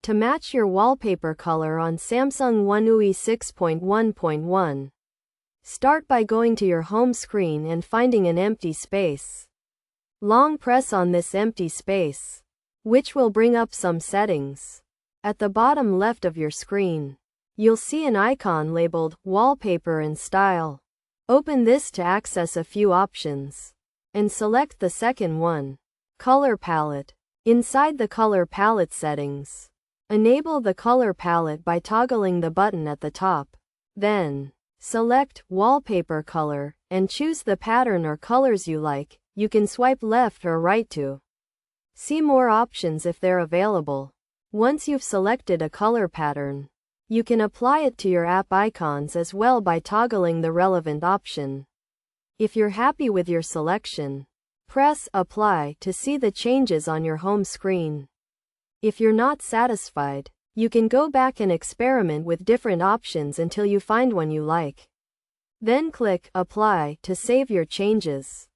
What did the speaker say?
To match your wallpaper color on Samsung One UI 6.1.1, start by going to your home screen and finding an empty space. Long press on this empty space, which will bring up some settings. At the bottom left of your screen, you'll see an icon labeled Wallpaper and Style. Open this to access a few options, and select the second one, Color Palette. Inside the Color Palette settings, enable the color palette by toggling the button at the top. Then, select Wallpaper Color, and choose the pattern or colors you like. You can swipe left or right to see more options if they're available. Once you've selected a color pattern, you can apply it to your app icons as well by toggling the relevant option. If you're happy with your selection, press Apply to see the changes on your home screen. If you're not satisfied, you can go back and experiment with different options until you find one you like. Then click Apply to save your changes.